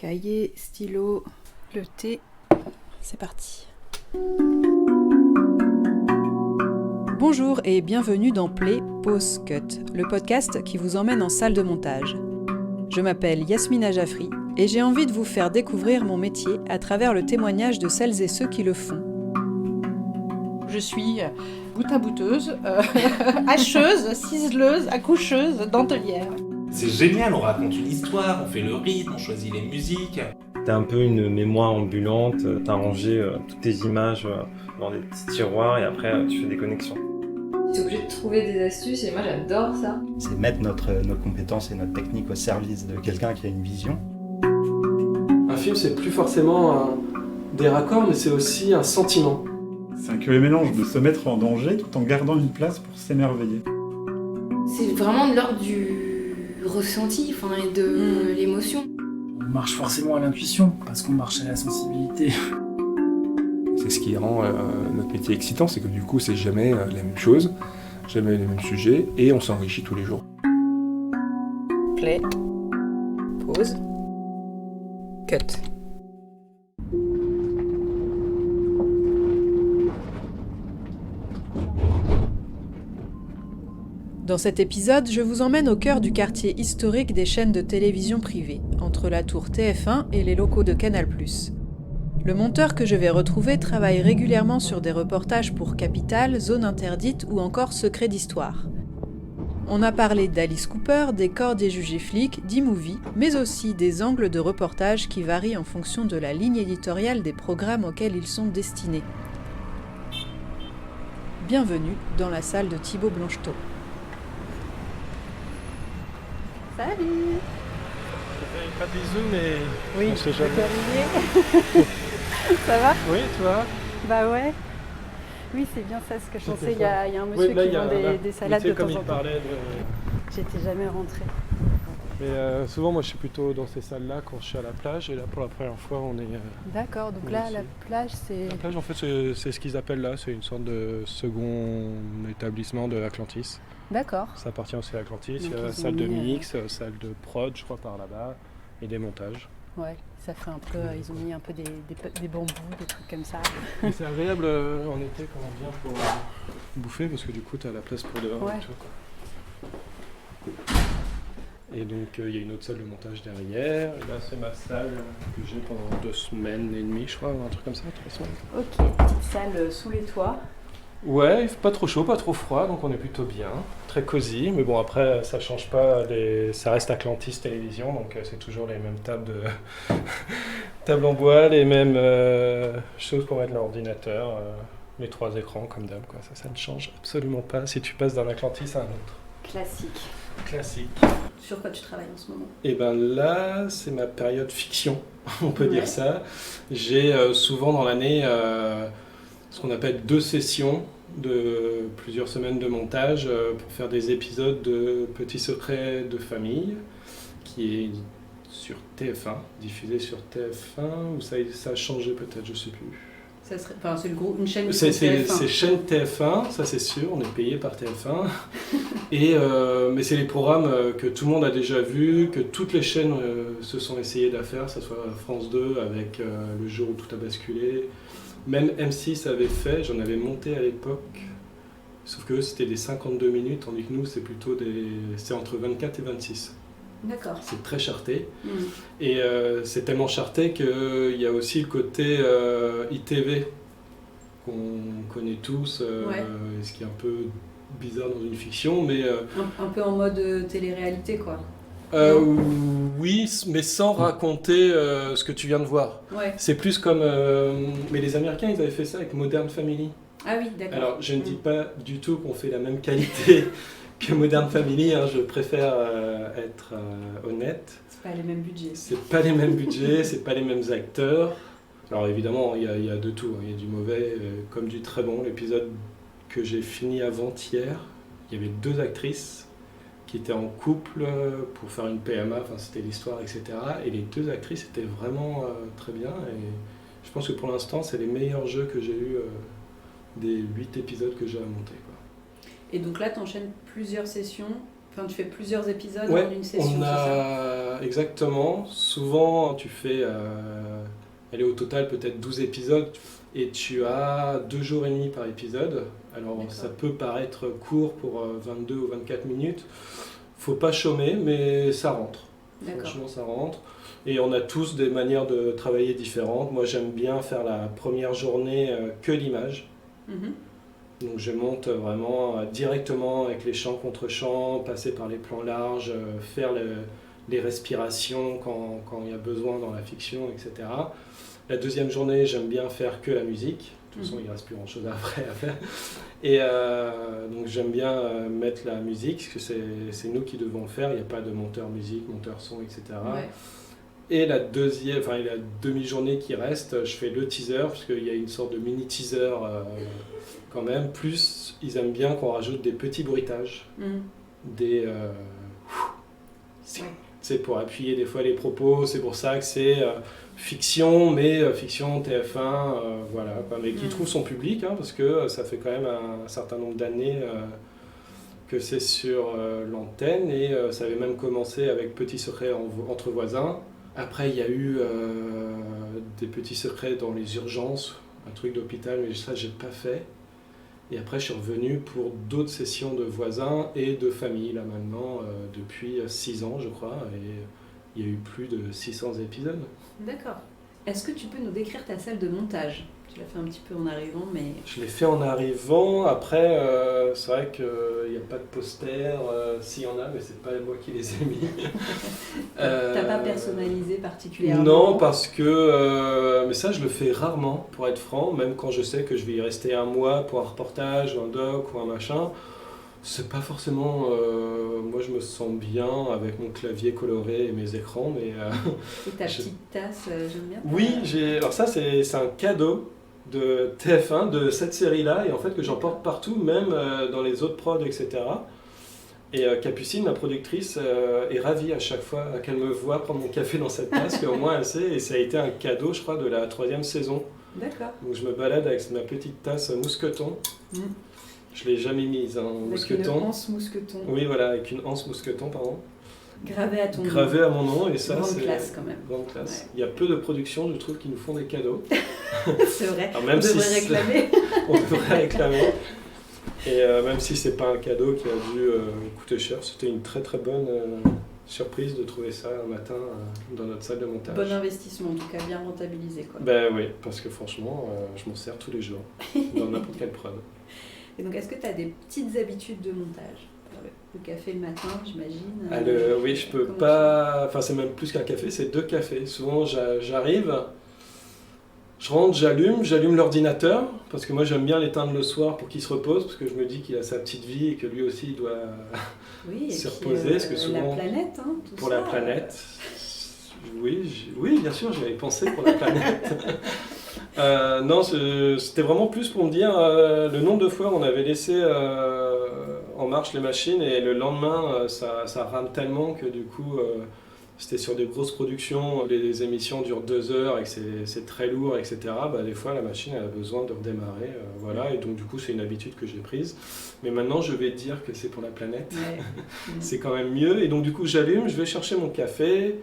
Cahier, stylo, le thé, c'est parti. Bonjour et bienvenue dans Play, Pause, Cut, le podcast qui vous emmène en salle de montage. Je m'appelle Yasmina Jaffry et j'ai envie de vous faire découvrir mon métier à travers le témoignage de celles et ceux qui le font. Je suis goutte à bouteuse, hacheuse, ciseleuse, accoucheuse, dentelière. C'est génial, on raconte une histoire, on fait le rythme, on choisit les musiques. T'as un peu une mémoire ambulante, t'as rangé toutes tes images dans des petits tiroirs et après tu fais des connexions. Tu es obligé de trouver des astuces et moi j'adore ça. C'est mettre notre compétence et notre technique au service de quelqu'un qui a une vision. Un film, c'est plus forcément des raccords, mais c'est aussi un sentiment. C'est un curieux mélange de se mettre en danger tout en gardant une place pour s'émerveiller. C'est vraiment de l'ordre du ressenti et de l'émotion. On marche forcément à l'intuition, parce qu'on marche à la sensibilité. C'est ce qui rend notre métier excitant, c'est que du coup c'est jamais la même chose, jamais les mêmes sujets, et on s'enrichit tous les jours. Play, pause, cut. Dans cet épisode, je vous emmène au cœur du quartier historique des chaînes de télévision privées, entre la tour TF1 et les locaux de Canal+. Le monteur que je vais retrouver travaille régulièrement sur des reportages pour Capital, Zone Interdite ou encore Secrets d'Histoire. On a parlé d'Alice Cooper, des corps des jugés flics, d'e-movie, mais aussi des angles de reportage qui varient en fonction de la ligne éditoriale des programmes auxquels ils sont destinés. Bienvenue dans la salle de Thibaut Blancheteau. Salut! Pas de bisous, mais Oui, on sait jamais. Ça va? Oui, toi? Bah ouais. Oui, c'est bien ça ce que je pensais. Il y a un monsieur Oui, là, qui vend des salades de temps comme en il temps. parlait de... J'étais jamais rentrée. Mais souvent, moi, je suis plutôt dans ces salles-là quand je suis à la plage. Et là, pour la première fois, on est... D'accord, donc Oui, là, aussi. la plage, c'est... La plage, en fait, c'est ce qu'ils appellent là. C'est une sorte de second établissement de Atlantis. D'accord. Ça appartient aussi à Atlantis. Donc, Il y a la ils ont salle de mis, mix, salle de prod, je crois, par là-bas. Et des montages. Ouais, ça fait un peu... Ils ont mis un peu des bambous, des trucs comme ça. Et c'est agréable en été quand on vient pour bouffer parce que du coup tu as la place pour dehors Ouais. et tout, quoi. Et donc il y a une autre salle de montage derrière. Et là c'est ma salle que j'ai pendant 2 semaines et demie je crois, un truc comme ça, 3 semaines. Ok, petite salle sous les toits. Ouais, il fait pas trop chaud, pas trop froid, donc on est plutôt bien. Très cosy, mais bon après ça change pas, ça reste Atlantis Télévision, donc c'est toujours les mêmes tables en bois, les mêmes choses pour mettre l'ordinateur, les 3 écrans comme d'hab, quoi. Ça ne change absolument pas si tu passes d'un Atlantis à un autre. Classique. Classique. Sur quoi tu travailles en ce moment? Et ben là, c'est ma période fiction, on peut dire ça. J'ai souvent dans l'année ce qu'on appelle 2 sessions de plusieurs semaines de montage pour faire des épisodes de Petits Secrets de Famille, qui est sur TF1, diffusé sur TF1, ou ça a changé peut-être, je sais plus. Ça serait... c'est le groupe, une chaîne C'est TF1. chaîne TF1, ça c'est sûr, on est payé par TF1. Mais c'est les programmes que tout le monde a déjà vus, que toutes les chaînes se sont essayées d'à faire, que ce soit France 2 avec Le jour où tout a basculé. Même M6 avait fait, j'en avais monté à l'époque, sauf que eux c'était des 52 minutes, tandis que nous c'est entre 24 et 26. D'accord. C'est très charté. Et c'est tellement charté qu'il y a aussi le côté ITV qu'on connaît tous, ce qui est un peu bizarre dans une fiction, mais... Un peu en mode télé-réalité, quoi. Oui, mais sans raconter ce que tu viens de voir. Ouais. C'est plus comme... mais les Américains, ils avaient fait ça avec Modern Family. Ah oui, d'accord. Alors, je ne dis pas du tout qu'on fait la même qualité que Modern Family, hein, je préfère être honnête. C'est pas les mêmes budgets. C'est pas les mêmes budgets, c'est pas les mêmes acteurs. Alors évidemment, il y a de tout, hein. Il y a du mauvais comme du très bon. L'épisode que j'ai fini avant-hier, il y avait 2 actrices qui étaient en couple pour faire une PMA, c'était l'histoire, etc. Et les 2 actrices étaient vraiment très bien. Et je pense que pour l'instant, c'est les meilleurs jeux que j'ai eus des 8 épisodes que j'ai à monter, quoi. Et donc là, tu enchaînes plusieurs sessions Enfin, tu fais plusieurs épisodes Ouais, en une session, on c'est ça? exactement. Souvent, tu fais, elle est au total peut-être 12 épisodes et tu as 2 jours et demi par épisode. Alors, D'accord. ça peut paraître court pour 22 ou 24 minutes. Faut pas chômer, mais ça rentre. D'accord. Franchement, ça rentre. Et on a tous des manières de travailler différentes. Moi, j'aime bien faire la première journée que l'image. Mhm. Donc je monte vraiment directement avec les champs contre champs, passer par les plans larges, faire les respirations quand il y a besoin dans la fiction, etc. La deuxième journée, j'aime bien faire que la musique. De toute façon, il ne reste plus grand-chose après à faire. Et donc j'aime bien mettre la musique, parce que c'est nous qui devons le faire. Il n'y a pas de monteur musique, monteur son, etc. Ouais. Et la demi-journée qui reste, je fais le teaser, parce qu'il y a une sorte de mini-teaser quand même. Plus, ils aiment bien qu'on rajoute des petits bruitages, Mhm. c'est pour appuyer des fois les propos. C'est pour ça que c'est fiction, mais fiction TF1, voilà, quoi, mais qui trouve son public, hein, parce que ça fait quand même un certain nombre d'années que c'est sur l'antenne, et ça avait même commencé avec Petits secrets entre voisins. Après, il y a eu des petits secrets dans les urgences, un truc d'hôpital, mais ça, j'ai pas fait. Et après, je suis revenu pour d'autres sessions de voisins et de famille, là maintenant, depuis 6 ans, je crois, et il y a eu plus de 600 épisodes. D'accord. Est-ce que tu peux nous décrire ta salle de montage? Tu l'as fait un petit peu en arrivant, mais... Je l'ai fait en arrivant. Après, c'est vrai qu'il n'y a pas de poster. S'il y en a, mais c'est pas moi qui les ai mis. T'as pas personnalisé particulièrement? Non, parce que... mais ça, je le fais rarement, pour être franc. Même quand je sais que je vais y rester un mois pour un reportage, ou un doc, ou un machin. C'est pas forcément... moi, je me sens bien avec mon clavier coloré et mes écrans, mais... Et ta petite tasse, j'aime bien. Oui, alors ça, c'est un cadeau de TF1, de cette série-là, et en fait que j'emporte partout, même dans les autres prods, etc. Et Capucine, ma productrice, est ravie à chaque fois qu'elle me voit prendre mon café dans cette tasse, qu'au moins elle sait, et ça a été un cadeau, je crois, de la 3e saison. D'accord. Donc je me balade avec ma petite tasse mousqueton. Mm. Je ne l'ai jamais mise en mousqueton. Avec une anse mousqueton. Oui, voilà, avec une anse mousqueton, pardon. Gravé à ton nom. Gravé à mon nom, et ça, Grande c'est... classe, quand même. Grande classe. Ouais. Il y a peu de productions, je trouve, qui nous font des cadeaux. C'est vrai. Alors, même on si devrait réclamer. on devrait réclamer. Et même si c'est pas un cadeau qui a dû coûter cher, c'était une très très bonne surprise de trouver ça un matin dans notre salle de montage. Bon investissement, en tout cas, bien rentabilisé, quoi. Ben oui, parce que franchement, je m'en sers tous les jours, dans n'importe quelle prod. Et donc, est-ce que tu as des petites habitudes de montage? Le café le matin, j'imagine. Oui, je peux comment pas... Enfin, c'est même plus qu'un café, c'est 2 cafés. Souvent, j'arrive, je rentre, j'allume l'ordinateur, parce que moi, j'aime bien l'éteindre le soir pour qu'il se repose, parce que je me dis qu'il a sa petite vie et que lui aussi, il doit oui, se et puis, reposer. Parce que souvent, la planète, hein, tout pour ça, la planète. Oui, bien sûr, j'y avais pensé pour la planète. Non, c'était vraiment plus pour me dire le nombre de fois on avait laissé en marche les machines, et le lendemain ça rame tellement que du coup c'était sur des grosses productions, les émissions durent 2 heures et que c'est très lourd, etc. Bah, des fois la machine elle a besoin de redémarrer, voilà, et donc du coup c'est une habitude que j'ai prise. Mais maintenant je vais dire que c'est pour la planète, Ouais. c'est quand même mieux, et donc du coup j'allume, je vais chercher mon café.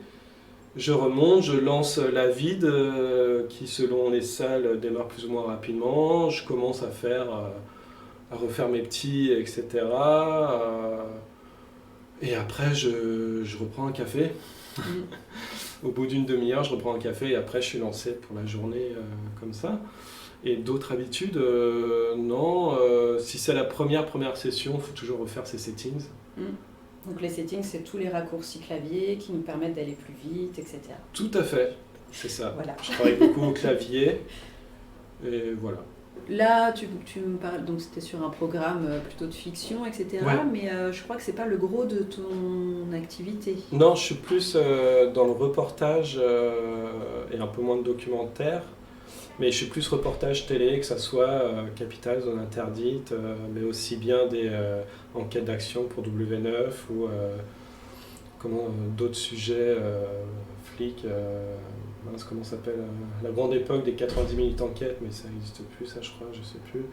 Je remonte, je lance la vide qui, selon les salles, démarre plus ou moins rapidement. Je commence à refaire mes petits, etc. Et après, je reprends un café. Au bout d'une demi-heure, je reprends un café et après, je suis lancé pour la journée comme ça. Et d'autres habitudes, non. Si c'est la première session, il faut toujours refaire ses settings. Donc les settings, c'est tous les raccourcis clavier qui nous permettent d'aller plus vite, etc. Tout à fait, c'est ça. Voilà. Je travaille beaucoup au clavier, et voilà. Là, tu me parles, donc c'était sur un programme plutôt de fiction, etc. Ouais. Mais je crois que c'est pas le gros de ton activité. Non, je suis plus dans le reportage et un peu moins de documentaire. Mais je suis plus reportage télé, que ça soit Capitale, Zone Interdite, mais aussi bien des enquêtes d'action pour W9 ou d'autres sujets, flics, comment ça s'appelle La grande époque des 90 minutes enquête, mais ça n'existe plus, ça je crois, je sais plus.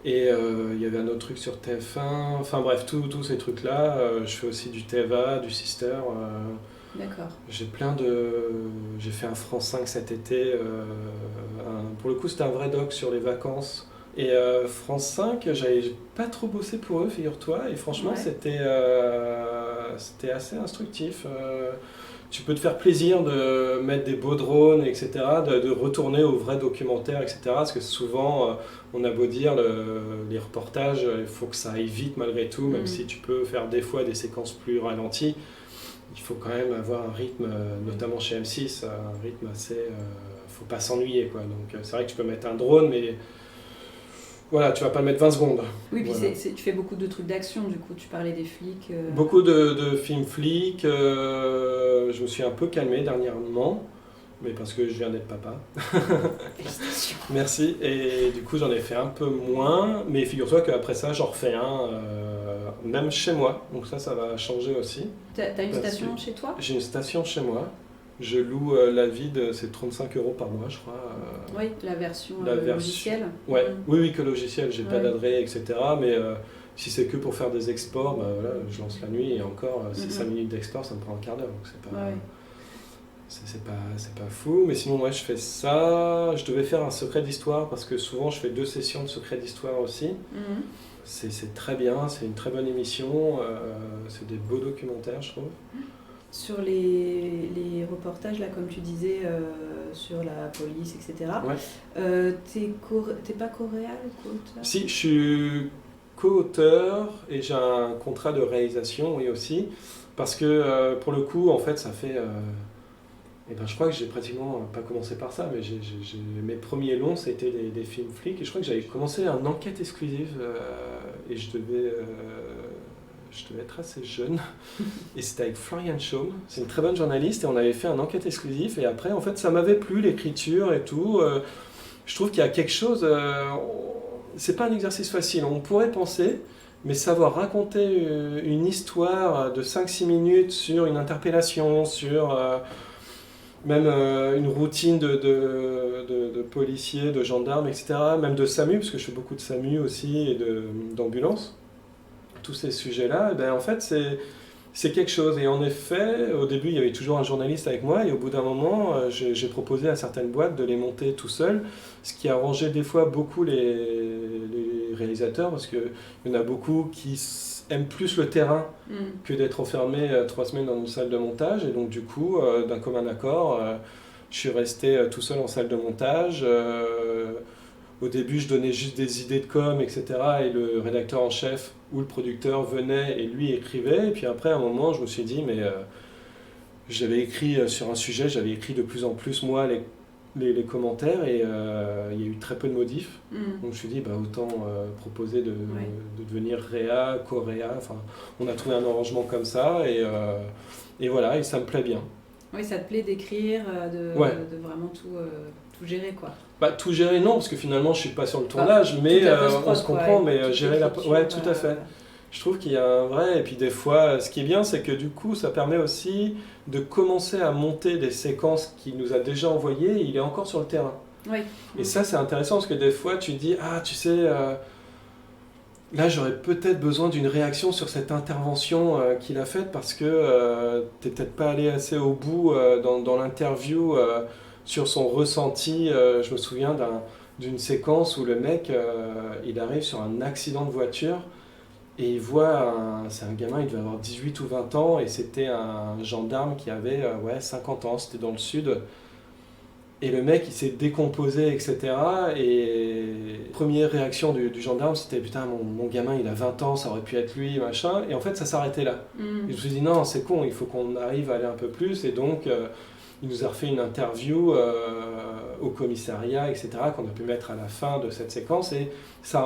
Et il y avait un autre truc sur TF1, enfin bref, tous ces trucs-là. Je fais aussi du TEVA, du Sister. D'accord. J'ai fait un France 5 cet été. Pour le coup, c'était un vrai doc sur les vacances. Et France 5, j'avais pas trop bossé pour eux, figure-toi. Et franchement, Ouais. c'était assez instructif. Tu peux te faire plaisir de mettre des beaux drones, etc., de retourner au vrai documentaire, etc. Parce que souvent, on a beau dire, les reportages, il faut que ça aille vite malgré tout, même si tu peux faire des fois des séquences plus ralenties. Il faut quand même avoir un rythme, notamment chez M6, un rythme assez... faut pas s'ennuyer, quoi. Donc c'est vrai que tu peux mettre un drone, mais... Voilà, tu vas pas le mettre 20 secondes. Oui, puis Voilà. tu fais beaucoup de trucs d'action, du coup, tu parlais des flics. Beaucoup de films flics. Je me suis un peu calmé dernièrement, mais parce que je viens d'être papa. Félicitations. Merci. Et du coup, j'en ai fait un peu moins. Mais figure-toi qu'après ça, j'en refais un, même chez moi. Donc ça va changer aussi. T'as une Parce station que chez toi? J'ai une station chez moi. Je loue la vide, c'est 35 € par mois, je crois. Oui, la version la version- logicielle. Ouais, Mm. oui, que logiciel, j'ai pas Ouais. d'adresse, etc. Mais si c'est que pour faire des exports, bah, voilà, je lance la nuit et encore, si 5 minutes d'export, ça me prend un quart d'heure. Donc c'est pas, Ouais. c'est pas fou. Mais sinon, ouais, je fais ça. Je devais faire un secret d'histoire parce que souvent, je fais 2 sessions de secret d'histoire aussi. Mhm. C'est très bien, c'est une très bonne émission. C'est des beaux documentaires, je trouve. Sur les reportages, là, comme tu disais, sur la police, etc., Ouais. t'es pas coréal, co-auteur? Si, je suis co-auteur et j'ai un contrat de réalisation, oui aussi, parce que pour le coup, en fait, ça fait... je crois que j'ai pratiquement pas commencé par ça, mais mes premiers longs, c'était des films flics, et je crois que j'avais commencé en enquête exclusive, et je devais être assez jeune, et c'était avec Florian Chaume, c'est une très bonne journaliste, et on avait fait un enquête exclusif, et après, en fait, ça m'avait plu, l'écriture et tout. Je trouve qu'il y a quelque chose... c'est pas un exercice facile, on pourrait penser, mais savoir raconter une histoire de 5-6 minutes sur une interpellation, sur même une routine de policiers, de gendarmes, etc., même de SAMU, parce que je fais beaucoup de SAMU aussi, et d'ambulance, tous ces sujets-là, et en fait, c'est quelque chose. Et en effet, au début, il y avait toujours un journaliste avec moi, et au bout d'un moment, j'ai proposé à certaines boîtes de les monter tout seul, ce qui arrangeait des fois beaucoup les réalisateurs, parce qu'il y en a beaucoup qui aiment plus le terrain que d'être enfermé 3 semaines dans une salle de montage. Et donc, du coup, d'un commun accord, je suis resté tout seul en salle de montage. Au début, je donnais juste des idées de com, etc. Et le rédacteur en chef ou le producteur venait et lui écrivait. Et puis après, à un moment, je me suis dit, mais j'avais écrit sur un sujet, j'avais écrit de plus en plus, moi, les commentaires, et il y a eu très peu de modifs. Donc je me suis dit, autant proposer de devenir réa, co-réa. Enfin, on a trouvé un arrangement comme ça, et voilà, et ça me plaît bien. Oui, ça te plaît d'écrire, de vraiment tout gérer, quoi. Tout gérer, non, parce que finalement, je suis pas sur le tournage, mais on se comprend, mais gérer la... Ouais, tout à fait. Je trouve qu'il y a un vrai... Et puis des fois, ce qui est bien, c'est que du coup, ça permet aussi de commencer à monter des séquences qu'il nous a déjà envoyées, et il est encore sur le terrain. Oui. Et ça, c'est intéressant, parce que des fois, tu te dis, tu sais, là, j'aurais peut-être besoin d'une réaction sur cette intervention qu'il a faite, parce que t'es peut-être pas allé assez au bout dans l'interview sur son ressenti. Je me souviens d'une séquence où le mec, il arrive sur un accident de voiture, et il voit, c'est un gamin, il devait avoir 18 ou 20 ans, et c'était un gendarme qui avait 50 ans, c'était dans le sud. Et le mec, il s'est décomposé, etc. Et première réaction du gendarme, c'était « Putain, mon gamin, il a 20 ans, ça aurait pu être lui, machin. » Et en fait, ça s'arrêtait là. Et je me suis dit « Non, c'est con, il faut qu'on arrive à aller un peu plus. » Et donc, il nous a refait une interview au commissariat, etc., qu'on a pu mettre à la fin de cette séquence. Et ça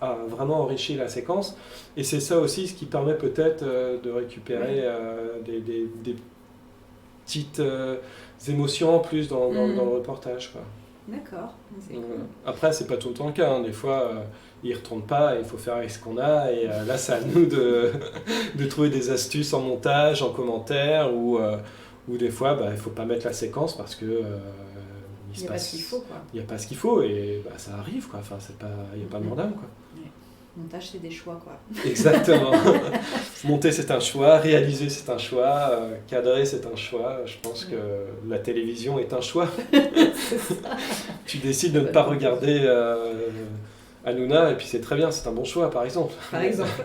a vraiment enrichi la séquence. Et c'est ça aussi ce qui permet peut-être de récupérer des petites émotions en plus dans le reportage, quoi. D'accord, c'est cool. Après, c'est pas tout le temps le cas, hein. Des fois, ils retournent pas, il faut faire avec ce qu'on a, et là, c'est à nous de trouver des astuces en montage, en commentaire, ou des fois, il faut pas mettre la séquence parce que il Il n'y a pas ce qu'il faut, quoi. Il n'y a pas ce qu'il faut et bah, ça arrive, quoi. Enfin, il n'y a pas de mort d'âme, quoi. Montage, c'est des choix, quoi. Exactement. Monter, c'est un choix. Réaliser, c'est un choix. Cadrer, c'est un choix. Je pense que la télévision est un choix. Tu décides de ne pas regarder Hanouna et puis c'est très bien, c'est un bon choix, par exemple. Par exemple.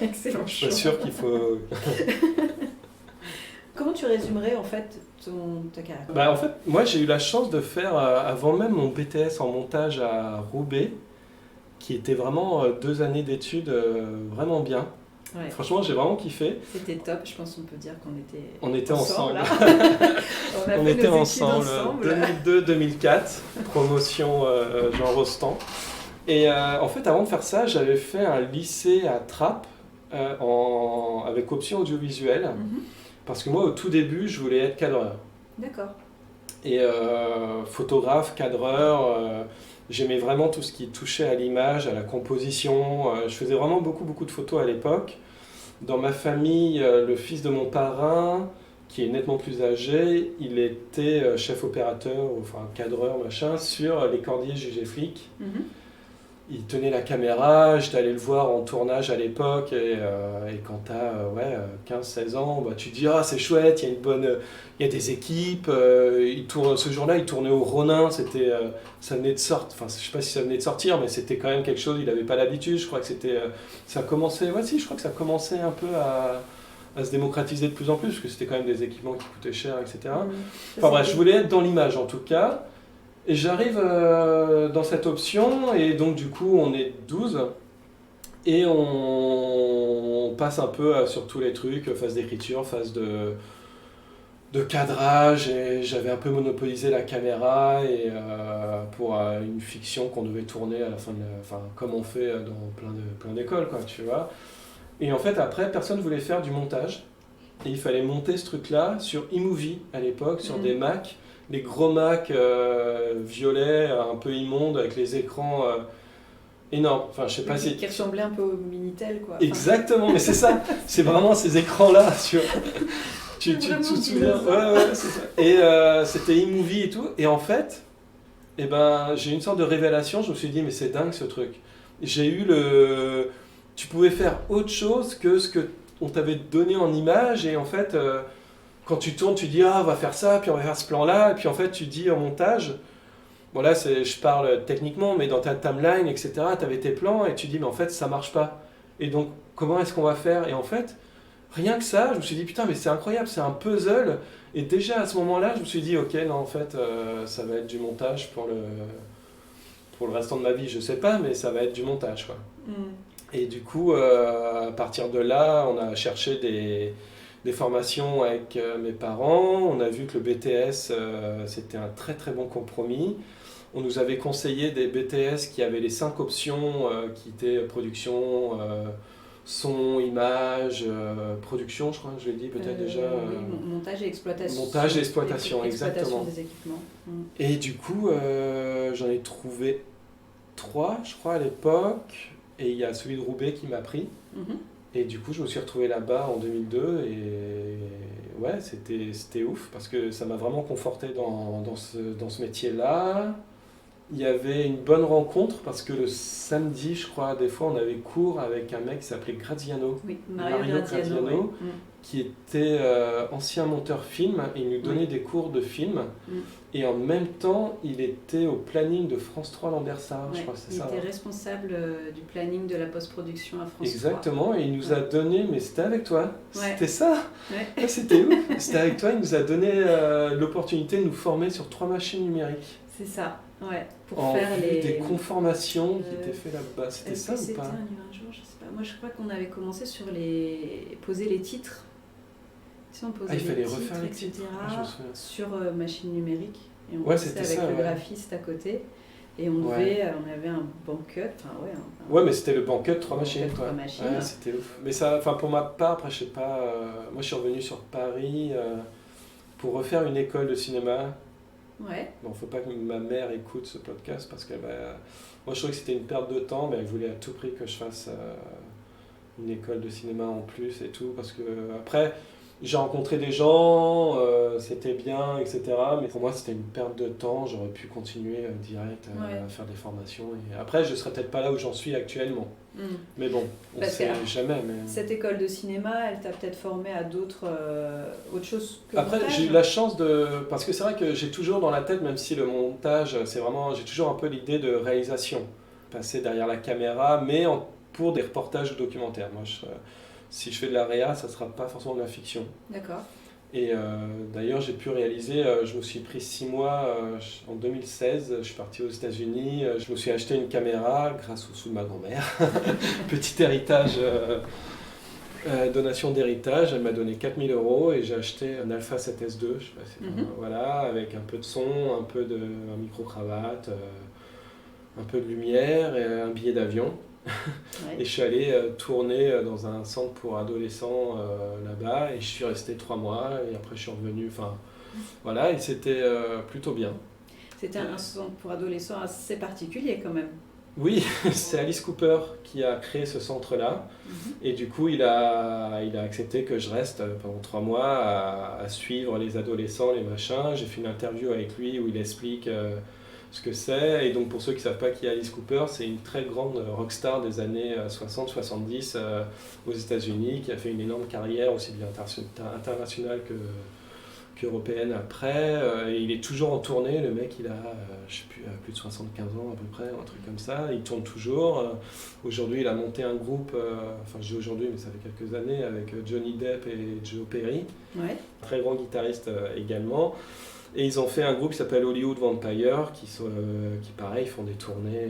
Excellent Je choix. suis sûr qu'il faut... Comment tu résumerais, en fait, ta carrière? Bah, en fait, moi, j'ai eu la chance de faire, avant même mon BTS en montage à Roubaix, qui était vraiment 2 années d'études vraiment bien. Ouais. Franchement, j'ai vraiment kiffé. C'était top, je pense qu'on peut dire On était ensemble. là. On était ensemble. 2002-2004, promotion Jean Rostand. Et en fait, avant de faire ça, j'avais fait un lycée à Trappes avec option audiovisuelle. Mhm. Parce que moi, au tout début, je voulais être cadreur. D'accord. Et photographe, cadreur, j'aimais vraiment tout ce qui touchait à l'image, à la composition. Je faisais vraiment beaucoup de photos à l'époque. Dans ma famille, le fils de mon parrain, qui est nettement plus âgé, il était chef opérateur, enfin cadreur, machin, sur les Cordiers Jugé Flic. Mhm. Il tenait la caméra, j'étais allé le voir en tournage à l'époque, et quand t'as 15-16 ans, bah, tu te dis ah c'est chouette, il y a des équipes, ce jour-là il tournait au Ronin, ça venait de sortir, enfin je sais pas si ça venait de sortir, mais c'était quand même quelque chose, il n'avait pas l'habitude, je crois que ça commençait, je crois que ça commençait un peu à se démocratiser de plus en plus, parce que c'était quand même des équipements qui coûtaient cher, etc. Enfin bref, je voulais être dans l'image en tout cas. Et j'arrive dans cette option, et donc du coup on est 12, et on passe un peu sur tous les trucs, phase d'écriture, phase de cadrage, et j'avais un peu monopolisé la caméra et, pour une fiction qu'on devait tourner à la fin comme on fait dans plein d'écoles, quoi, tu vois. Et en fait après, personne ne voulait faire du montage, et il fallait monter ce truc-là sur eMovie à l'époque, sur des Mac. Les gros Mac violets, un peu immondes, avec les écrans énormes. Enfin, je sais pas si... Qui ressemblait un peu au Minitel, quoi. Exactement, mais c'est ça. C'est vraiment ces écrans-là. Tu te souviens? Ouais, c'est ça. Et c'était eMovie et tout. Et en fait, j'ai eu une sorte de révélation. Je me suis dit, mais c'est dingue ce truc. J'ai eu tu pouvais faire autre chose que ce qu'on t'avait donné en image. Et en fait... quand tu tournes, tu dis on va faire ça, puis on va faire ce plan-là, et puis en fait tu dis en montage, bon là je parle techniquement, mais dans ta timeline, etc., tu avais tes plans, et tu dis mais en fait ça marche pas. Et donc comment est-ce qu'on va faire? Et en fait, rien que ça, je me suis dit putain mais c'est incroyable, c'est un puzzle, et déjà à ce moment-là, je me suis dit ok, non en fait ça va être du montage pour le restant de ma vie, je sais pas, mais ça va être du montage, quoi. Et du coup, à partir de là, on a cherché des formations avec mes parents. On a vu que le BTS, c'était un très très bon compromis. On nous avait conseillé des BTS qui avaient les 5 options, qui étaient production, son, image, production, je crois que je l'ai dit peut-être déjà. Oui, montage et exploitation. Montage et exploitation, exploitation exactement. Des équipements. Et du coup, j'en ai trouvé 3, je crois, à l'époque. Et il y a celui de Roubaix qui m'a pris. Et du coup, je me suis retrouvé là-bas en 2002, et ouais, c'était ouf, parce que ça m'a vraiment conforté dans ce métier-là. Il y avait une bonne rencontre, parce que le samedi, je crois, des fois, on avait cours avec un mec qui s'appelait Graziano. Oui, Mario Graziano, ouais. Qui était ancien monteur film, et il nous donnait des cours de film. Et en même temps, il était au planning de France 3 Lambersart, je crois que c'est ça. Il était responsable du planning de la post-production à France 3. Exactement, et il nous a donné, mais c'était avec toi, c'était ça. Ouais. C'était ouf, c'était avec toi, il nous a donné l'opportunité de nous former sur 3 machines numériques. C'est ça, ouais, pour en faire des conformations qui étaient faites là-bas. C'était ça ou pas? C'était un jour, je sais pas. Moi, je crois qu'on avait commencé sur poser les titres. Si on posait il fallait les titres, refaire les etc. titres. Sur machine numérique. Et on Ouais, bossait c'était avec ça, le ouais. graphiste à côté. Et on avait un bancut. Ouais, mais c'était le bancut 3 machines. Bancut 3 machines. Ouais, c'était ouf. Mais ça, pour ma part, après, je sais pas. Moi, je suis revenu sur Paris pour refaire une école de cinéma. Ouais. Bon, faut pas que ma mère écoute ce podcast parce que moi, je trouvais que c'était une perte de temps, mais elle voulait à tout prix que je fasse une école de cinéma en plus et tout. Parce que après, J'ai rencontré des gens, c'était bien, etc. Mais pour moi, c'était une perte de temps. J'aurais pu continuer direct à faire des formations. Et après, je ne serais peut-être pas là où j'en suis actuellement. Mais bon, on ne sait jamais. Mais... Cette école de cinéma, elle t'a peut-être formé à autre chose que après, montage. j'ai eu la chance de... Parce que c'est vrai que j'ai toujours dans la tête, même si le montage, c'est vraiment... J'ai toujours un peu l'idée de réalisation. Passer derrière la caméra, mais pour des reportages ou documentaires. Moi, si je fais de la réa, ça ne sera pas forcément de la fiction. D'accord. Et d'ailleurs, j'ai pu réaliser, je me suis pris 6 mois en 2016, je suis parti aux États-Unis, je me suis acheté une caméra grâce au sou de ma grand-mère. Petit héritage, donation d'héritage, elle m'a donné 4 000 € et j'ai acheté un Alpha 7S2, je sais pas si voilà, avec un peu de son, un micro-cravate, un peu de lumière et un billet d'avion. Et je suis allé tourner dans un centre pour adolescents là-bas et je suis resté 3 mois et après je suis revenu, voilà, et c'était plutôt bien. C'était un centre pour adolescents assez particulier quand même. Oui, c'est Alice Cooper qui a créé ce centre-là et du coup il a accepté que je reste pendant 3 mois à suivre les adolescents, les machins. J'ai fait une interview avec lui où il explique ce que c'est. Et donc pour ceux qui ne savent pas qui est Alice Cooper, c'est une très grande rockstar des années 60-70 aux États-Unis, qui a fait une énorme carrière, aussi bien internationale qu'européenne après. Et il est toujours en tournée, le mec il a, je sais plus, plus de 75 ans à peu près, un truc comme ça. Il tourne toujours. Aujourd'hui il a monté un groupe, enfin je dis aujourd'hui mais ça fait quelques années, avec Johnny Depp et Joe Perry, très grand guitariste également. Et ils ont fait un groupe qui s'appelle Hollywood Vampire, qui pareil, font des tournées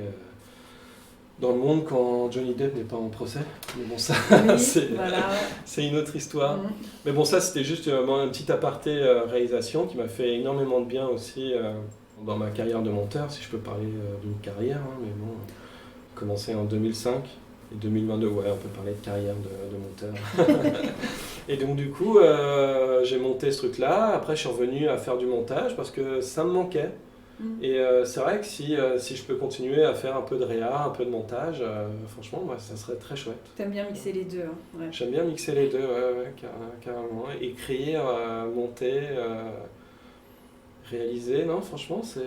dans le monde quand Johnny Depp n'est pas en procès. Mais bon, ça, c'est une autre histoire. Mais bon, ça, c'était juste un petit aparté réalisation qui m'a fait énormément de bien aussi dans ma carrière de monteur, si je peux parler d'une carrière. Mais bon, commencé en 2005 et 2022, ouais, on peut parler de carrière de monteur. Et donc du coup, j'ai monté ce truc-là. Après, je suis revenu à faire du montage parce que ça me manquait. Et c'est vrai que si je peux continuer à faire un peu de réa, un peu de montage, franchement, moi, ça serait très chouette. T'aimes bien mixer les deux, hein. Ouais. J'aime bien mixer les deux, ouais, carrément. Écrire, monter, réaliser, non, franchement, c'est...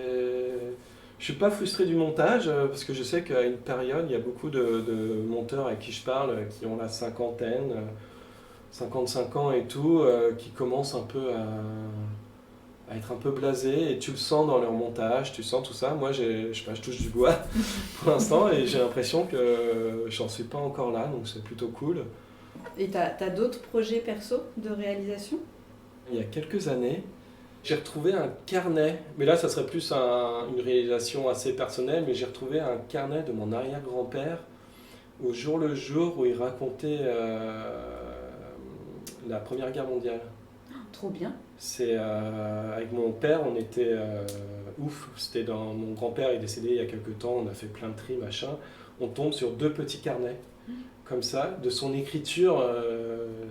Je suis pas frustré du montage parce que je sais qu'à une période, il y a beaucoup de monteurs avec qui je parle qui ont la cinquantaine, 55 ans et tout, qui commencent un peu à être un peu blasés et tu le sens dans leur montage, tu sens tout ça. Moi, je sais pas, je touche du bois pour l'instant et j'ai l'impression que j'en suis pas encore là, donc c'est plutôt cool. Et t'as d'autres projets perso de réalisation ? Il y a quelques années, j'ai retrouvé un carnet, mais là ça serait plus une réalisation assez personnelle, mais j'ai retrouvé un carnet de mon arrière-grand-père au jour le jour où il racontait la Première Guerre mondiale. Trop bien. C'est avec mon père, on était ouf. C'était mon grand-père est décédé il y a quelques temps, on a fait plein de tri, machin. On tombe sur 2 petits carnets, comme ça, de son écriture,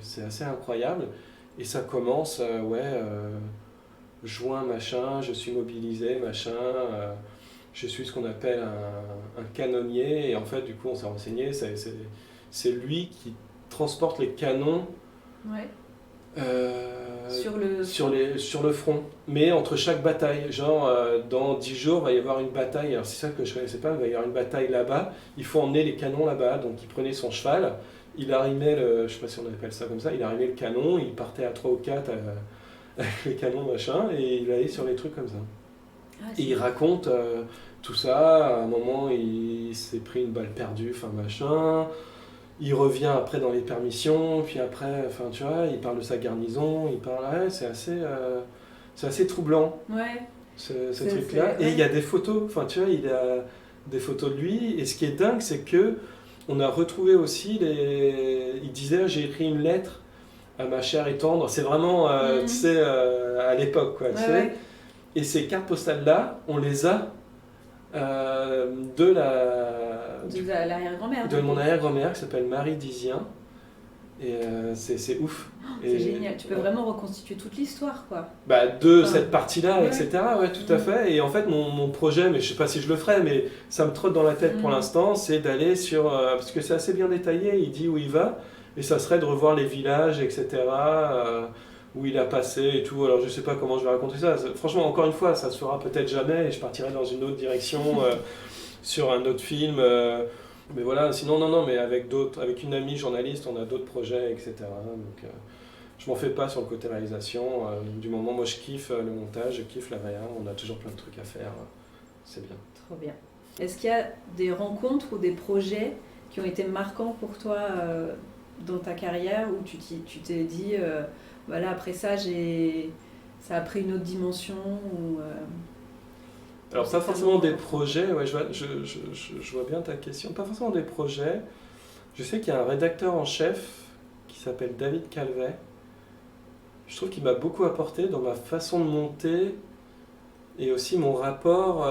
c'est assez incroyable. Et ça commence, juin, machin, je suis mobilisé, machin, je suis ce qu'on appelle un canonnier. Et en fait, du coup, on s'est renseigné, c'est lui qui transporte les canons. Ouais. Sur le front, mais entre chaque bataille, genre dans 10 jours il va y avoir une bataille, alors c'est ça que je connaissais pas, il va y avoir une bataille là-bas, il faut emmener les canons là-bas, donc il prenait son cheval, il arrimait je sais pas si on appelle ça comme ça, il arrimait le canon, il partait à 3 ou 4 avec les canons machin, et il allait sur les trucs comme ça. Et il raconte tout ça, à un moment il s'est pris une balle perdue, enfin machin. Il revient après dans les permissions, puis après, enfin tu vois, il parle de sa garnison, il parle, ouais, c'est assez troublant, ce truc-là. Et il y a des photos, enfin tu vois, il y a des photos de lui, et ce qui est dingue, c'est que on a retrouvé aussi il disait, j'ai écrit une lettre à ma chère et tendre, c'est vraiment, tu sais, à l'époque, quoi, tu sais. Et ces cartes postales-là, on les a de l'arrière-grand-mère. De mon arrière-grand-mère qui s'appelle Marie Dizien. Et c'est ouf. C'est génial, tu peux vraiment reconstituer toute l'histoire, quoi. Cette partie-là, etc. Ouais, tout à fait. Et en fait, mon projet, mais je sais pas si je le ferai, mais ça me trotte dans la tête pour l'instant, c'est d'aller sur... parce que c'est assez bien détaillé, il dit où il va, Et ça serait de revoir les villages, etc., où il a passé et tout. Alors je sais pas comment je vais raconter ça. Franchement, encore une fois, ça se fera peut-être jamais et je partirai dans une autre direction sur un autre film. Mais voilà, sinon, non, mais avec une amie journaliste, on a d'autres projets, etc. Donc je m'en fais pas sur le côté réalisation. Du moment, moi je kiffe le montage, je kiffe la réa, on a toujours plein de trucs à faire. C'est bien. Trop bien. Est-ce qu'il y a des rencontres ou des projets qui ont été marquants pour toi dans ta carrière où tu t'es dit, voilà, après ça, ça a pris une autre dimension ou, Alors pas forcément des projets, ouais, je vois bien ta question, pas forcément des projets. Je sais qu'il y a un rédacteur en chef qui s'appelle David Calvet. Je trouve qu'il m'a beaucoup apporté dans ma façon de monter et aussi mon rapport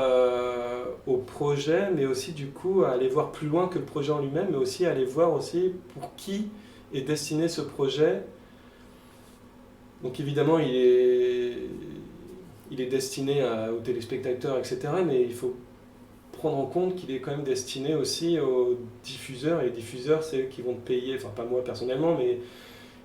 au projet, mais aussi du coup à aller voir plus loin que le projet en lui-même, mais aussi à aller voir aussi pour qui est destiné ce projet. Donc évidemment, il est destiné aux téléspectateurs, etc. Mais il faut prendre en compte qu'il est quand même destiné aussi aux diffuseurs. Et les diffuseurs, c'est eux qui vont te payer, enfin pas moi personnellement, mais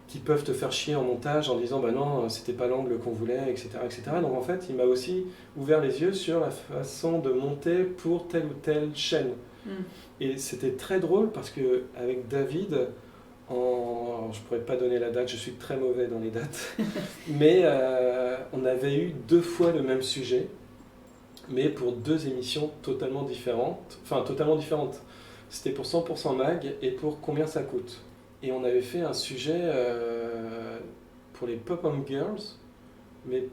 qui peuvent te faire chier en montage en disant bah non, c'était pas l'angle qu'on voulait, etc., etc. Donc en fait, il m'a aussi ouvert les yeux sur la façon de monter pour telle ou telle chaîne. Et c'était très drôle parce que avec David, alors, je pourrais pas donner la date, je suis très mauvais dans les dates, mais on avait eu 2 fois le même sujet, mais pour 2 émissions totalement différentes. C'était pour 100% Mag et pour Combien ça coûte. Et on avait fait un sujet pour les Pop-Up Girls, mais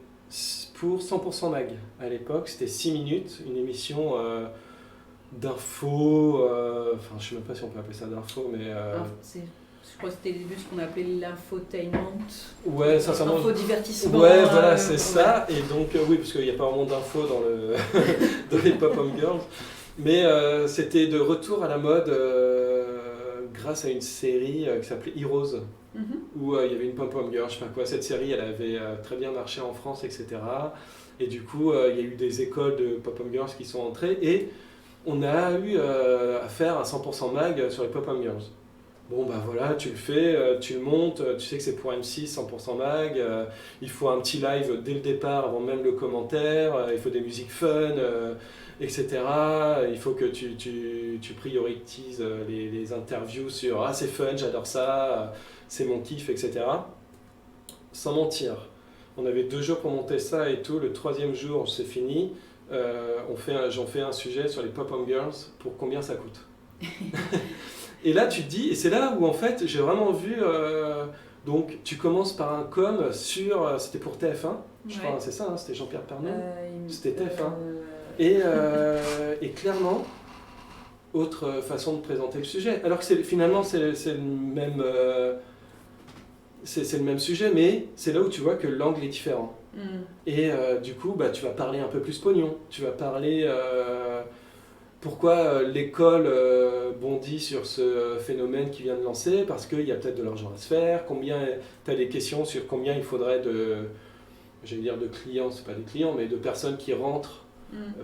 pour 100% Mag. À l'époque, c'était 6 minutes, une émission d'info, enfin je sais même pas si on peut appeler ça d'info, mais... Je crois que c'était au début ce qu'on appelait l'infotainment. Ouais, ça marche. Infodivertissement. Ouais, voilà, c'est ça. Et donc, oui, parce qu'il n'y a pas vraiment d'infos dans les Pop-Up Girls. Mais c'était de retour à la mode grâce à une série qui s'appelait Heroes, où il y avait une Pop-Up Girl, je sais pas quoi. Cette série, elle avait très bien marché en France, etc. Et du coup, il y a eu des écoles de Pop-Up Girls qui sont entrées. Et on a eu à faire un 100% mag sur les Pop-Up Girls. Bon bah voilà, tu le fais, tu le montes, tu sais que c'est pour M6, 100% mag, il faut un petit live dès le départ, avant même le commentaire, il faut des musiques fun, etc. Il faut que tu prioritises les interviews sur « Ah c'est fun, j'adore ça, c'est mon kiff, etc. » Sans mentir, on avait 2 jours pour monter ça et tout, le 3e jour c'est fini, j'en fais un sujet sur les Pop-Up Girls pour combien ça coûte. Et là, tu te dis, et c'est là où en fait j'ai vraiment vu. Donc, tu commences par un com sur. C'était pour TF1, je crois, c'est ça, hein, c'était Jean-Pierre Pernaut. C'était TF1. Et clairement, autre façon de présenter le sujet. Alors que finalement, c'est le même. C'est le même sujet, mais c'est là où tu vois que l'angle est différent. Et du coup, bah, tu vas parler un peu plus pognon. Tu vas parler. Pourquoi l'école bondit sur ce phénomène qui vient de lancer? Parce qu'il y a peut-être de l'argent à se faire. Combien tu as des questions sur combien il faudrait j'allais dire de clients, c'est pas des clients, mais de personnes qui rentrent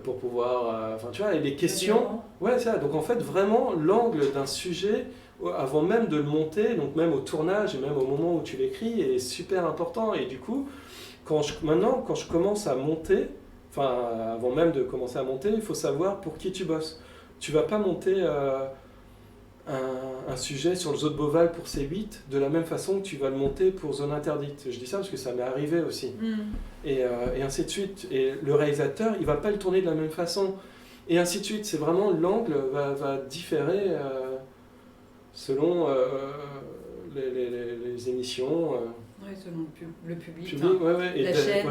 pour pouvoir... Enfin, tu vois, et des questions... Ouais, c'est ça. Donc en fait, vraiment, l'angle d'un sujet, avant même de le monter, donc même au tournage et même au moment où tu l'écris, est super important. Et du coup, maintenant, quand je commence à monter... Enfin, avant même de commencer à monter, il faut savoir pour qui tu bosses. Tu vas pas monter un sujet sur le zoo de Beauval pour C8 de la même façon que tu vas le monter pour Zone Interdite. Je dis ça parce que ça m'est arrivé aussi. Et ainsi de suite. Et le réalisateur, il va pas le tourner de la même façon. Et ainsi de suite. C'est vraiment l'angle va différer selon les émissions. Oui, selon le public. Et la chaîne,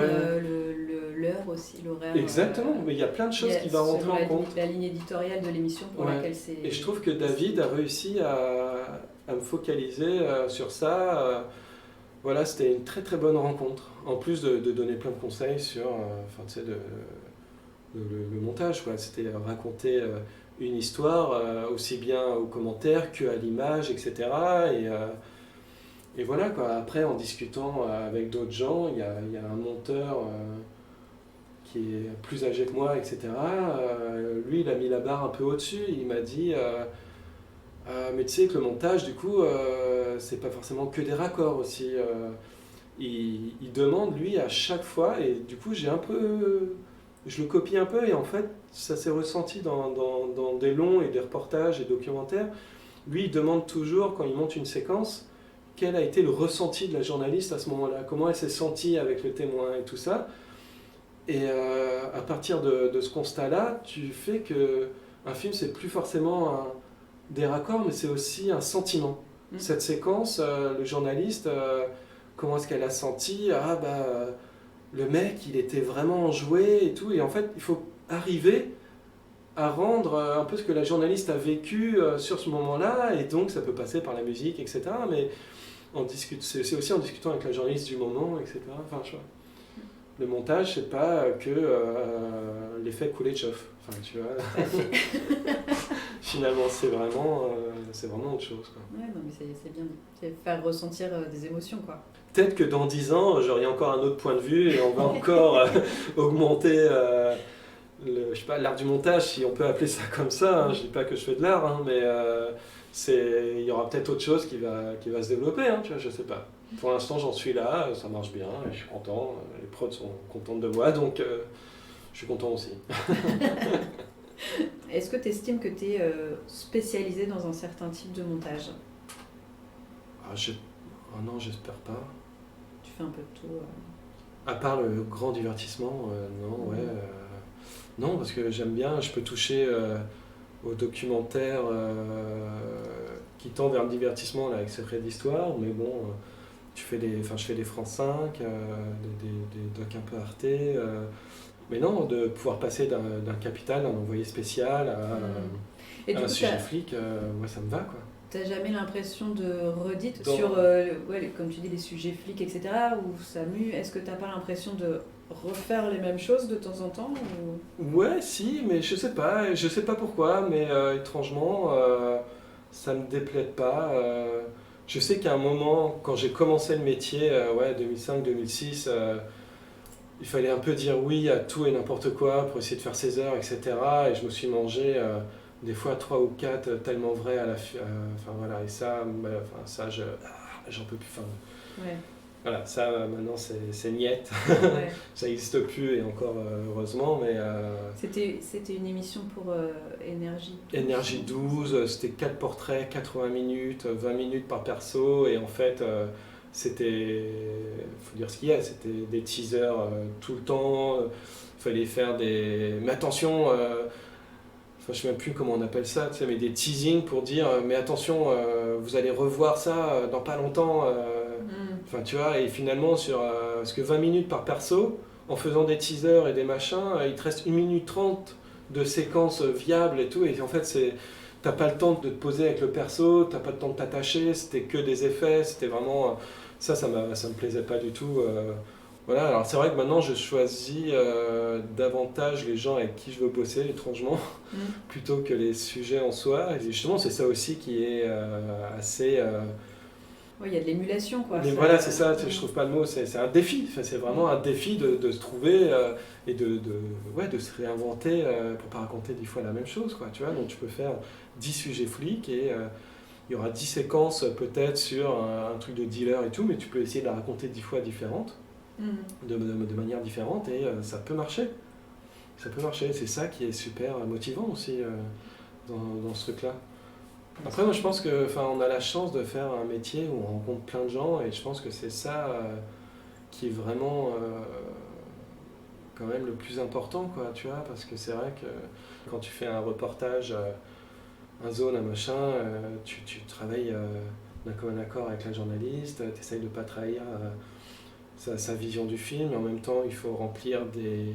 l'heure aussi, l'horaire. Exactement, mais il y a plein de choses qui vont rentrer en compte. La ligne éditoriale de l'émission pour laquelle c'est... Et je trouve que David a réussi à me focaliser sur ça. Voilà, c'était une très très bonne rencontre. En plus de donner plein de conseils sur le montage. C'était raconter une histoire aussi bien aux commentaires qu'à l'image, etc. Et voilà quoi. Après, en discutant avec d'autres gens, il y a un monteur qui est plus âgé que moi, etc. Lui, il a mis la barre un peu au-dessus. Il m'a dit mais tu sais que le montage, du coup, c'est pas forcément que des raccords aussi. Il demande, lui, à chaque fois, et du coup, je le copie un peu, et en fait, ça s'est ressenti dans des longs et des reportages et documentaires. Lui, il demande toujours, quand il monte une séquence, quel a été le ressenti de la journaliste à ce moment-là, comment elle s'est sentie avec le témoin et tout ça. Et à partir de ce constat-là, tu fais qu'un film, c'est plus forcément des raccords, mais c'est aussi un sentiment. Cette séquence, le journaliste, comment est-ce qu'elle a senti ? Le mec, il était vraiment enjoué et tout. Et en fait, il faut arriver à rendre un peu ce que la journaliste a vécu sur ce moment-là. Et donc, ça peut passer par la musique, etc. Mais c'est aussi en discutant avec la journaliste du moment, etc. Enfin, tu vois. Le montage, c'est pas que l'effet coulé de chauffe. Enfin, tu vois. Finalement, c'est vraiment autre chose, quoi. Ouais, non, mais c'est bien. C'est faire ressentir des émotions, quoi. Peut-être que dans 10 ans, j'aurai encore un autre point de vue et on va encore augmenter l'art du montage, si on peut appeler ça comme ça. Hein. Je dis pas que je fais de l'art, hein, mais il y aura peut-être autre chose qui va se développer, hein, tu vois, je sais pas. Pour l'instant, j'en suis là, ça marche bien, je suis content, les prods sont contentes de moi, donc je suis content aussi. Est-ce que tu estimes que tu es spécialisé dans un certain type de montage ? Non, j'espère pas. Tu fais un peu de tout À part le grand divertissement, non, ouais. Non, parce que j'aime bien, je peux toucher au documentaire qui tend vers le divertissement là, avec Secret d'Histoire, mais bon, je fais des France 5, des docs un peu Arte, mais non, de pouvoir passer d'un Capital, d'un envoyé spécial à un sujet flic, moi ça me va, quoi. T'as jamais l'impression de redite sur, comme tu dis, les sujets flics, etc., ou ça mue. Est-ce que t'as pas l'impression de refaire les mêmes choses de temps en temps ou... Ouais, si, mais je sais pas pourquoi, mais étrangement, ça me déplaît pas. Je sais qu'à un moment, quand j'ai commencé le métier, 2005-2006, il fallait un peu dire oui à tout et n'importe quoi pour essayer de faire ses heures, etc. Et je me suis mangé... des fois 3 ou 4 tellement vrai à la voilà, et ça j'en peux plus, ouais. Voilà, ça maintenant c'est niette. Ouais. Ça n'existe plus, et encore heureusement, mais c'était une émission pour Énergie 12, c'était 4 portraits, 80 minutes, 20 minutes par perso, et en fait c'était, faut dire ce qu'il y a, c'était des teasers tout le temps, fallait faire mais attention, je ne sais même plus comment on appelle ça, tu sais, mais des teasings pour dire mais attention, vous allez revoir ça dans pas longtemps. Enfin, tu vois, et finalement, parce que 20 minutes par perso, en faisant des teasers et des machins, il te reste 1 minute 30 de séquences viables et tout, et en fait, t'as pas le temps de te poser avec le perso, t'as pas le temps de t'attacher, c'était que des effets, c'était vraiment. Ça me plaisait pas du tout. Voilà, alors c'est vrai que maintenant je choisis davantage les gens avec qui je veux bosser, étrangement, plutôt que les sujets en soi. Et justement, c'est ça aussi qui est assez... Oui, il y a de l'émulation, quoi. Mais voilà, c'est ça, je trouve pas le mot, c'est un défi. Enfin, c'est vraiment un défi de se trouver et de se réinventer pour pas raconter 10 fois la même chose, quoi, tu vois. Donc tu peux faire 10 sujets flics et il y aura 10 séquences peut-être sur un truc de dealer et tout, mais tu peux essayer de la raconter 10 fois différente. De manière différente, et ça peut marcher. Ça peut marcher, c'est ça qui est super motivant aussi dans ce truc-là. Après, moi je pense qu'on a la chance de faire un métier où on rencontre plein de gens, et je pense que c'est ça qui est vraiment quand même le plus important, quoi, tu vois, parce que c'est vrai que quand tu fais un reportage, un zone, un machin, tu travailles d'un commun accord avec la journaliste, tu essayes de pas trahir sa vision du film, et en même temps il faut remplir des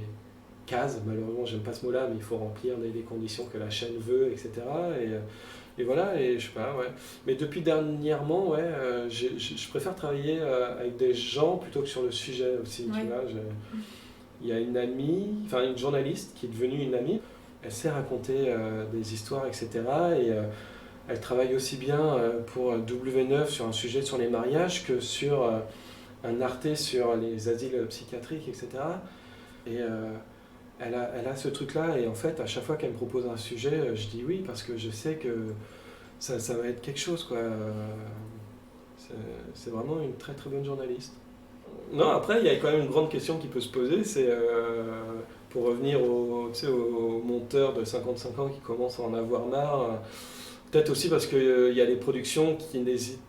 cases, malheureusement j'aime pas ce mot-là, mais il faut remplir les conditions que la chaîne veut, etc. Et voilà, et je sais pas, ouais. Mais depuis dernièrement, ouais, je préfère travailler avec des gens plutôt que sur le sujet aussi, tu vois. Il y a une amie, enfin une journaliste qui est devenue une amie, elle sait raconter des histoires, etc. Et elle travaille aussi bien pour W9 sur un sujet sur les mariages que sur un Arte sur les asiles psychiatriques, etc. Et elle a ce truc-là, et en fait, à chaque fois qu'elle me propose un sujet, je dis oui, parce que je sais que ça va être quelque chose, quoi. C'est vraiment une très très bonne journaliste. Non, après, il y a quand même une grande question qui peut se poser, c'est pour revenir aux monteurs de 55 ans qui commencent à en avoir marre, peut-être aussi parce qu'il y a les productions qui n'hésitent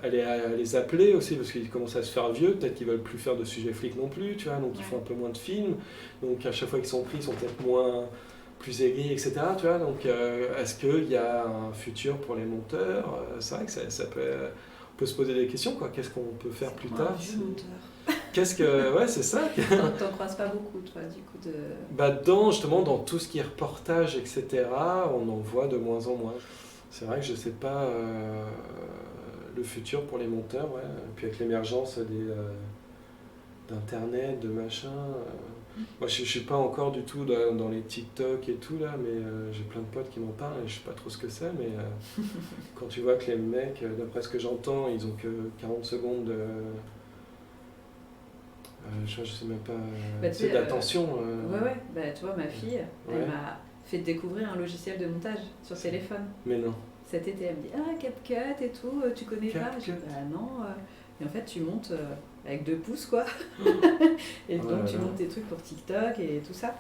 à les appeler aussi, parce qu'ils commencent à se faire vieux, peut-être qu'ils veulent plus faire de sujets flics non plus, tu vois, donc ils font un peu moins de films, donc à chaque fois qu'ils sont pris, ils sont peut-être plus aigris, etc. Tu vois, donc est-ce qu'il y a un futur pour les monteurs? C'est vrai que ça peut... On peut se poser des questions, quoi. Qu'est-ce qu'on peut faire plus tard? Qu'est-ce que... Ouais, c'est ça. T'en croises pas beaucoup, toi, du coup, de... Bah, justement, dans tout ce qui est reportage, etc., on en voit de moins en moins. C'est vrai que je sais pas le futur pour les monteurs, ouais. Puis avec l'émergence d'Internet, de machin... Moi, je suis pas encore du tout dans les TikTok et tout, là, mais j'ai plein de potes qui m'en parlent et je sais pas trop ce que c'est, mais quand tu vois que les mecs, d'après ce que j'entends, ils ont que 40 secondes de... je sais même pas... d'attention. Ouais, bah, tu vois, ma fille, elle m'a fait découvrir un logiciel de montage sur téléphone. Mais non. Cet été, elle me dit « Ah, CapCut et tout, tu connais pas ?» Je dis « Bah non. » Et en fait, tu montes avec 2 pouces, quoi. Et donc, tu montes tes trucs pour TikTok et tout ça.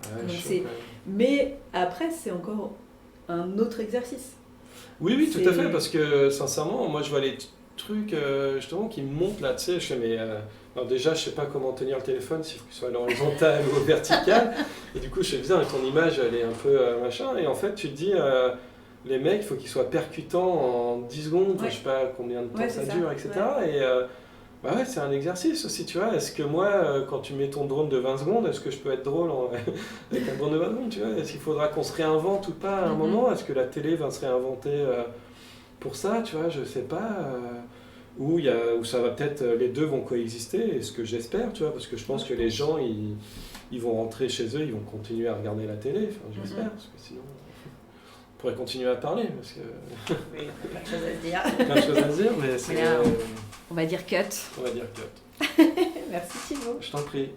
Ouais, donc, mais après, c'est encore un autre exercice. Oui, tout à fait, parce que sincèrement, moi, je vois les trucs justement qui me montent là, tu sais, je fais mais... alors déjà, je sais pas comment tenir le téléphone, s'il faut qu'il soit à l'horizontale ou au vertical. Et du coup, je fais bien, ton image, elle est un peu machin. Et en fait, tu te dis... les mecs, il faut qu'ils soient percutants en 10 secondes, je sais pas combien de temps ça dure, etc. Ouais. Et bah ouais, c'est un exercice aussi, tu vois. Est-ce que moi, quand tu mets ton drone de 20 secondes, est-ce que je peux être drôle avec un drone de 20 secondes, tu vois? Est-ce qu'il faudra qu'on se réinvente ou pas à un moment? Est-ce que la télé va se réinventer pour ça, tu vois? Je sais pas. Où ça va peut-être, les deux vont coexister, et ce que j'espère, tu vois, parce que je pense que les gens, ils vont rentrer chez eux, ils vont continuer à regarder la télé, enfin, j'espère, parce que sinon... On pourrait continuer à parler, parce que... Oui, plein de choses à se dire. Plein de choses à se dire, mais c'est... On va dire cut. On va dire cut. Merci Thibaut. Je t'en prie.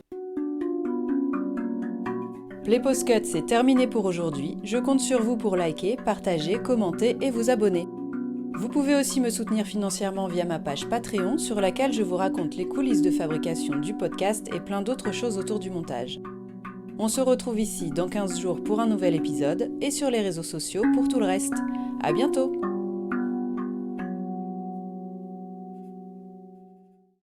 Playpause Cut, c'est terminé pour aujourd'hui. Je compte sur vous pour liker, partager, commenter et vous abonner. Vous pouvez aussi me soutenir financièrement via ma page Patreon, sur laquelle je vous raconte les coulisses de fabrication du podcast et plein d'autres choses autour du montage. On se retrouve ici dans 15 jours pour un nouvel épisode et sur les réseaux sociaux pour tout le reste. À bientôt!